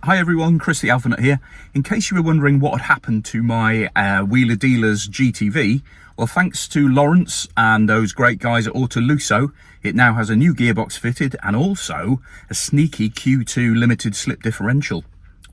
Hi everyone, Chris the Alfa Nut here. In case you were wondering what had happened to my Wheeler Dealers GTV, well, thanks to Lawrence and those great guys at Autolusso, it now has a new gearbox fitted and also a sneaky Q2 limited slip differential.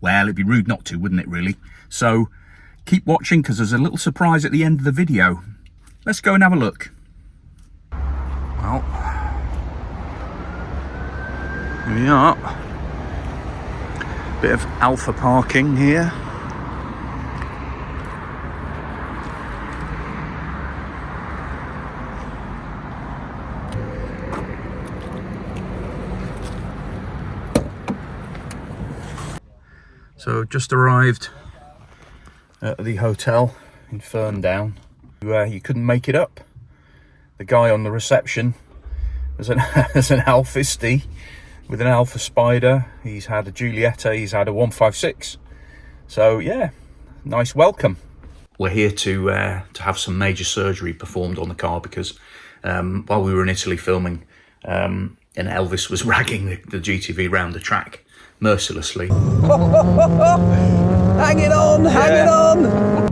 Well, it'd be rude not to, wouldn't it really? So keep watching because there's a little surprise at the end of the video. Let's go and have a look. Well, here we are. Bit of Alfa parking here. So just arrived at the hotel in Ferndown. You couldn't make it up. The guy on the reception was an Alfisti with an Alfa Spider. He's had a Giulietta, he's had a 156. So yeah, nice welcome. We're here to have some major surgery performed on the car because while we were in Italy filming, and Elvis was ragging the GTV round the track mercilessly. Hang it on, hang it on!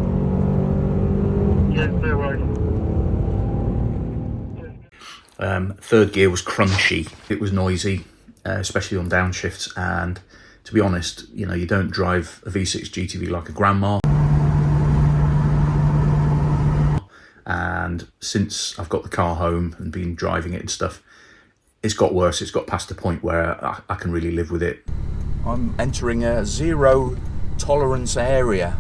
Third gear was crunchy, it was noisy, especially on downshifts, and to be honest, you know, you don't drive a V6 GTV like a grandma. And since I've got the car home and been driving it and stuff, it's got worse. It's got past the point where I can really live with it. I'm entering a zero tolerance area.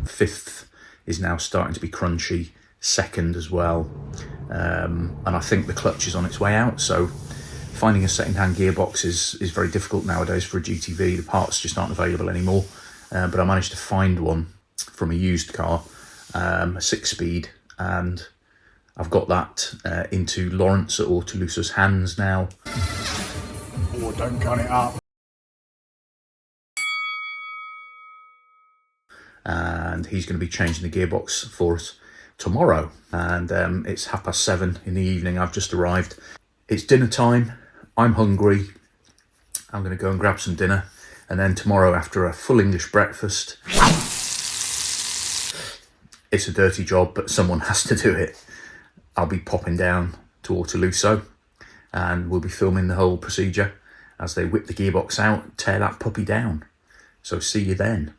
Fifth is now starting to be crunchy, second as well. And I think the clutch is on its way out, so finding a second-hand gearbox is very difficult nowadays for a GTV. The parts just aren't available anymore, but I managed to find one from a used car, a 6-speed, and I've got that into Lawrence at Autolusso's hands now. Oh, don't cut it up. And he's going to be changing the gearbox for us tomorrow, and it's 7:30 in the evening. I've just arrived. It's dinner time. I'm hungry. I'm going to go and grab some dinner, and then tomorrow, after a full English breakfast, it's a dirty job, but someone has to do it. I'll be popping down to Autolusso, and we'll be filming the whole procedure as they whip the gearbox out, tear that puppy down. So see you then.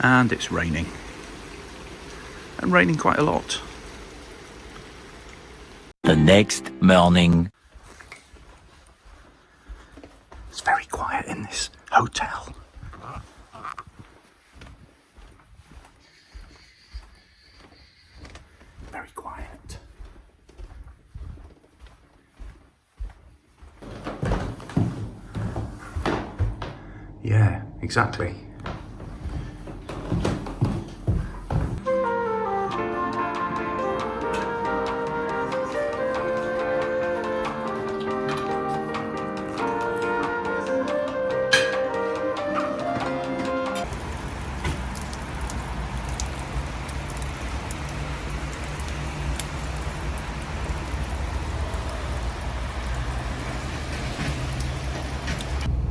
And it's raining, and raining quite a lot. The next morning. It's very quiet in this hotel. Very quiet. Yeah, exactly.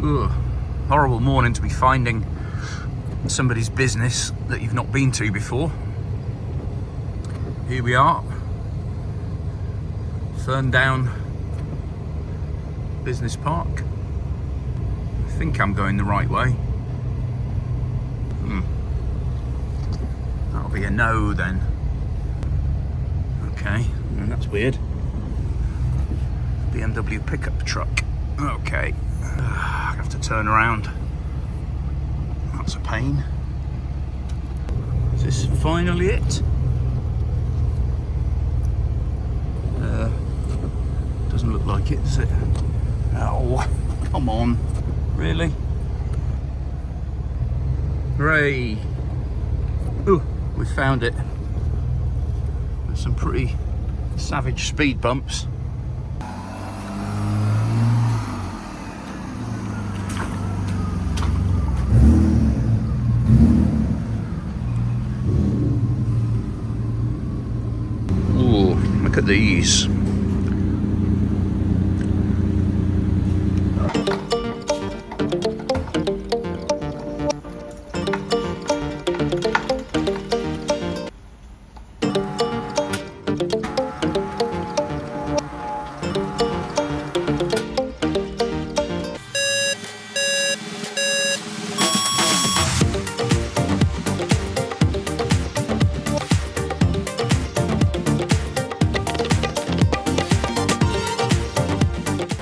Ugh, horrible morning to be finding somebody's business that you've not been to before. Here we are, Ferndown Business Park. I think I'm going the right way. That'll be a no then. Okay, that's weird. BMW pickup truck. Okay. I have to turn around. That's a pain. Is this finally it? Doesn't look like it, does it? Oh, come on. Really? Hooray! Ooh, we found it. There's some pretty savage speed bumps. these.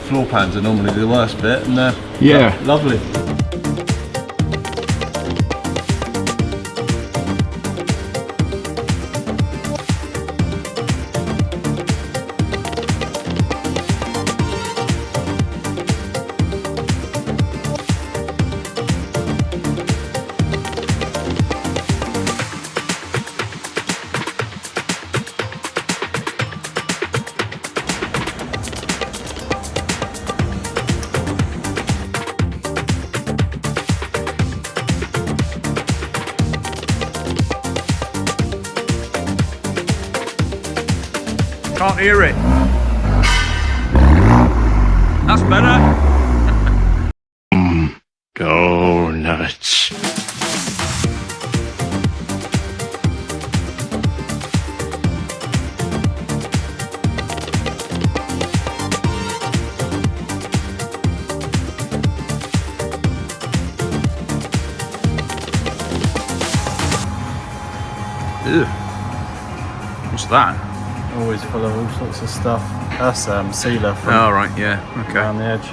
Floor pans are normally the worst bit, and they're Yeah. lovely. Can't hear it. That's better. Go nuts. Ew. What's that? Always full of all sorts of stuff. That's sealer from Oh, right, yeah, okay. around the edge.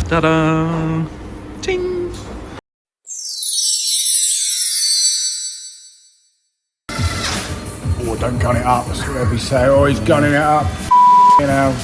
Ta-da! Ting! Oh, don't gun it up. That's what everybody say. Oh, he's gunning it up. You know.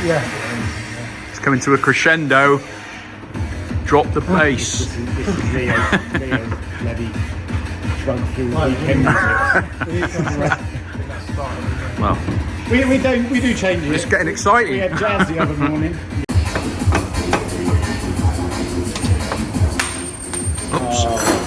Yeah. It's coming to a crescendo. Drop the pace. This is Leo. Leo bloody drunk through the weekend. Well, we do change it. it's getting exciting. We had jazz the other morning. Oops.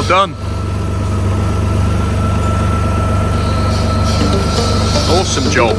Well done. Awesome job.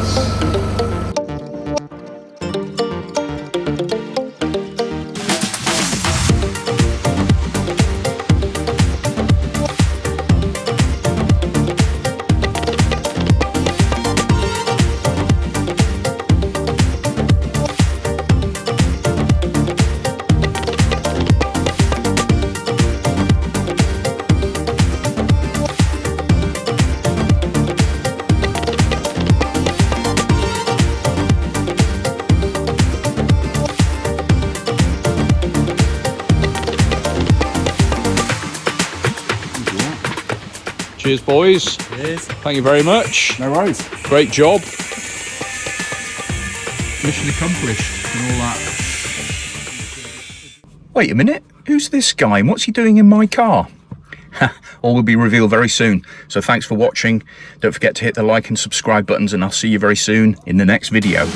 Cheers, boys. Cheers. Thank you very much. No worries. Great job. Mission accomplished and all that. Wait a minute. Who's this guy and what's he doing in my car? All will be revealed very soon. So thanks for watching. Don't forget to hit the like and subscribe buttons, and I'll see you very soon in the next video.